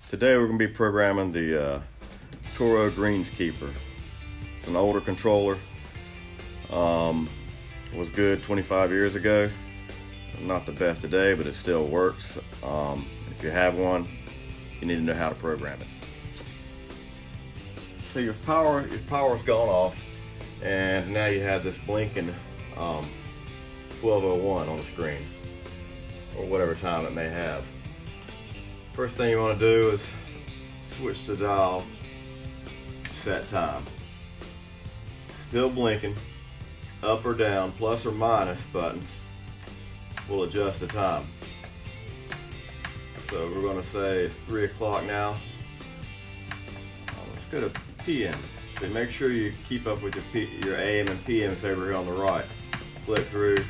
Today we're going to be programming the Toro Greens Keeper. It's an older controller. Was good 25 years ago. Not the best today, but it still works. If you have one, you need to know how to program it. So your power's gone off, and now you have this blinking 1201 on the screen, or whatever time it may have. First thing you want to do is switch the dial, set time. Still blinking, up or down, plus or minus button will adjust the time. So we're going to say it's 3 o'clock now. Let's go to PM. So make sure you keep up with your AM and PM over here on the right. Click through.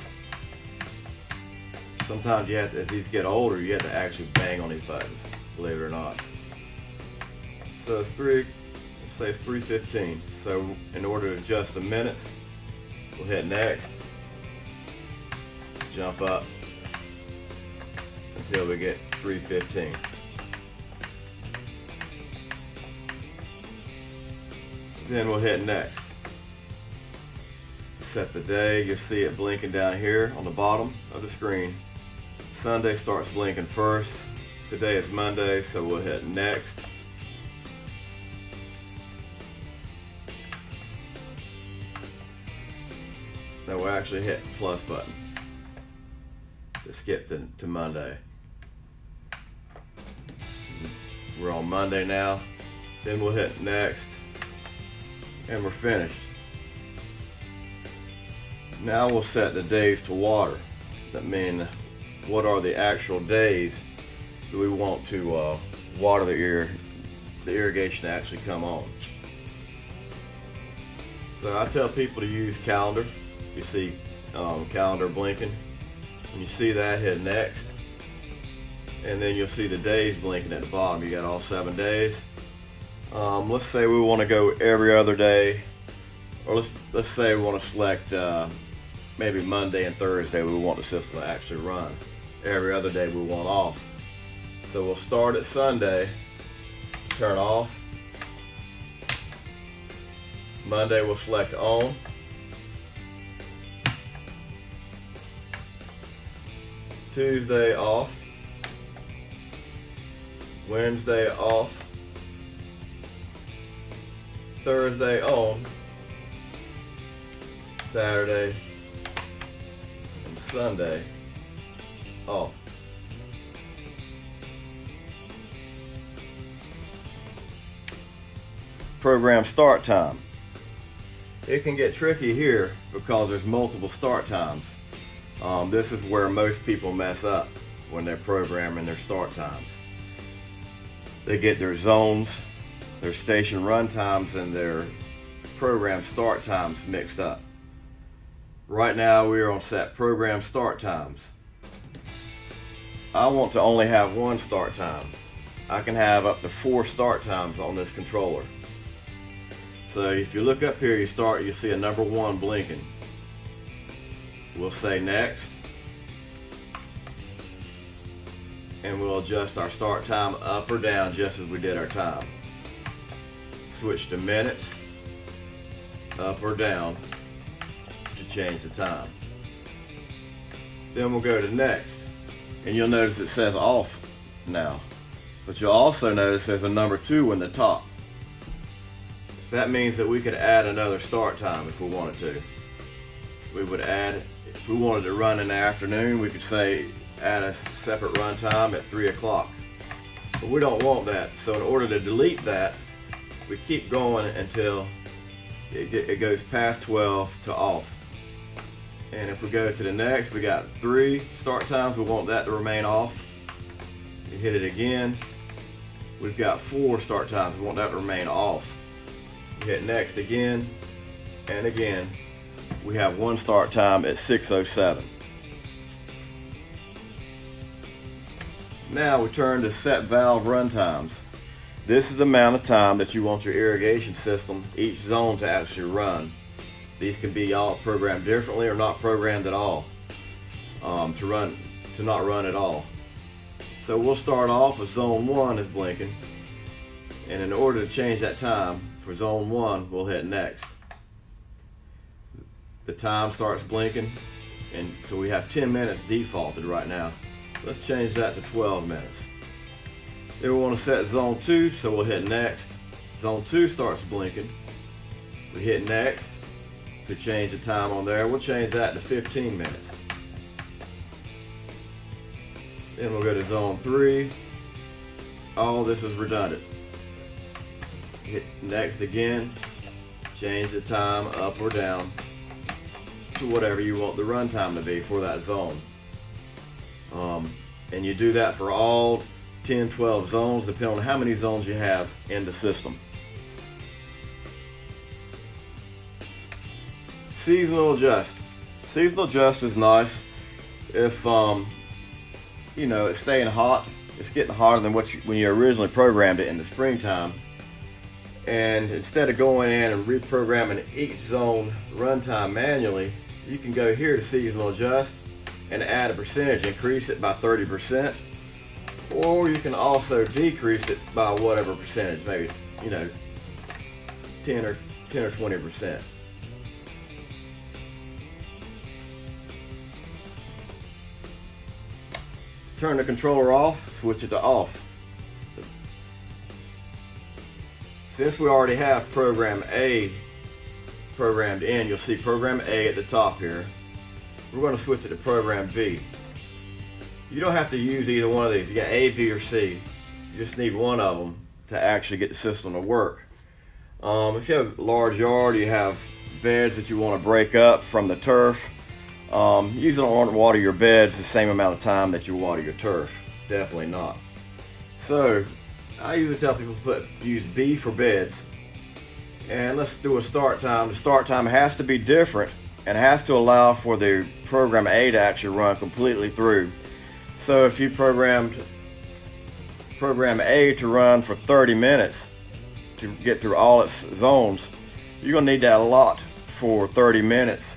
Sometimes you have to, as these get older, you have to actually bang on these buttons, believe it or not. So it's let's say it's 3:15. So in order to adjust the minutes, we'll hit next, jump up until we get 3:15. Then we'll hit next. Set the day. You'll see it blinking down here on the bottom of the screen. Sunday starts blinking first. Today is Monday, so we'll hit next. Then we'll actually hit the plus button to skip to Monday. We're on Monday now. Then we'll hit next, and we're finished. Now we'll set the days to water. That means what are the actual days that we want to water the irrigation to actually come on. So I tell people to use calendar. You see calendar blinking. When you see that, hit next, and then you'll see the days blinking at the bottom. You got all 7 days. Let's say we want to go every other day, or let's say we want to select maybe Monday and Thursday. We want the system to actually run. Every other day we want off. So we'll start at Sunday, turn off. Monday we'll select on. Tuesday off. Wednesday off. Thursday on. Saturday and Sunday off. Program start time. It can get tricky here because there's multiple start times. This is where most people mess up when they're programming their start times. They get their zones, their station run times, and their program start times mixed up. Right now we are on set program start times. I want to only have one start time. I can have up to 4 start times on this controller. So if you look up here, you'll see a number 1 blinking. We'll say next, and we'll adjust our start time up or down just as we did our time. Switch to minutes, up or down to change the time. Then we'll go to next, and you'll notice it says off now, but you'll also notice there's a number 2 in the top. That means that we could add another start time if we wanted to. We would add, if we wanted to run in the afternoon, we could say add a separate run time at 3 o'clock. But we don't want that, so in order to delete that, we keep going until it goes past 12 to off. And if we go to the next, we got 3 start times. We want that to remain off. You hit it again. We've got 4 start times. We want that to remain off. You hit next again and again. We have 1 start time at 6:07. Now we turn to set valve run times. This is the amount of time that you want your irrigation system, each zone, to actually run. These can be all programmed differently or not programmed at all, to not run at all. So we'll start off with zone 1 is blinking. And in order to change that time for zone 1, we'll hit next. The time starts blinking, and so we have 10 minutes defaulted right now. Let's change that to 12 minutes. Then we want to set zone 2, so we'll hit next. Zone 2 starts blinking. We hit next to change the time on there. We'll change that to 15 minutes. Then we'll go to zone 3. All this is redundant. Hit next again. Change the time up or down to whatever you want the runtime to be for that zone. And you do that for all 10, 12 zones, depending on how many zones you have in the system. Seasonal adjust. Seasonal adjust is nice if you know, it's staying hot. It's getting hotter than when you originally programmed it in the springtime. And instead of going in and reprogramming each zone runtime manually, you can go here to seasonal adjust and add a percentage, increase it by 30%, or you can also decrease it by whatever percentage, maybe, you know, 10 or 20%. Turn the controller off, switch it to off. Since we already have program A programmed in, you'll see program A at the top here. We're going to switch it to program B. You don't have to use either one of these. You got A, B, or C. You just need one of them to actually get the system to work. If you have a large yard, you have beds that you want to break up from the turf, you don't water your beds the same amount of time that you water your turf. Definitely not. So I usually tell people to use B for beds. And let's do a start time. The start time has to be different and has to allow for the program A to actually run completely through. So if you programmed program A to run for 30 minutes to get through all its zones, you're going to need that a lot for 30 minutes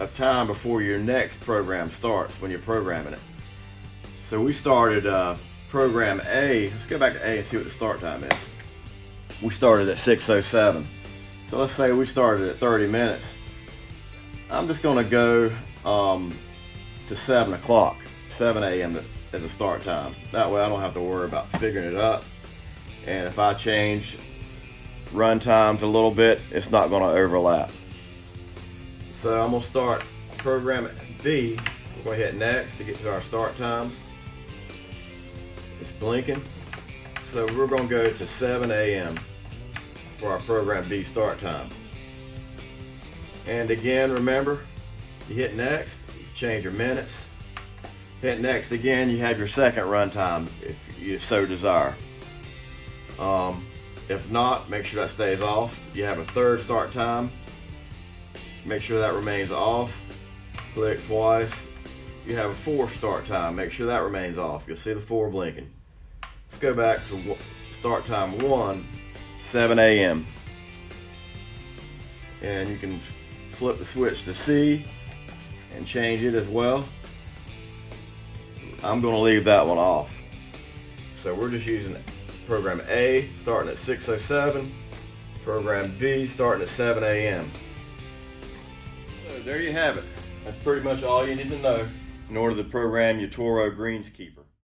of time before your next program starts when you're programming it. So we started program A. Let's go back to A and see what the start time is. We started at 6:07. So let's say we started at 30 minutes. I'm just going to go to 7 o'clock, 7 a.m. as a start time. That way I don't have to worry about figuring it up. And if I change run times a little bit, it's not going to overlap. So I'm going to start program B. We're going to hit next to get to our start time. It's blinking. So we're going to go to 7 a.m. for our program B start time. And again, remember, you hit next, you change your minutes. Hit next again, you have your second run time if you so desire. If not, make sure that stays off. You have a third start time. Make sure that remains off. Click twice. You have a fourth start time. Make sure that remains off. You'll see the 4 blinking. Let's go back to start time 1, 7 a.m. And you can flip the switch to C and change it as well. I'm going to leave that one off. So we're just using program A starting at 6:07, program B starting at 7 a.m. So there you have it. That's pretty much all you need to know in order to program your Toro Greenskeeper.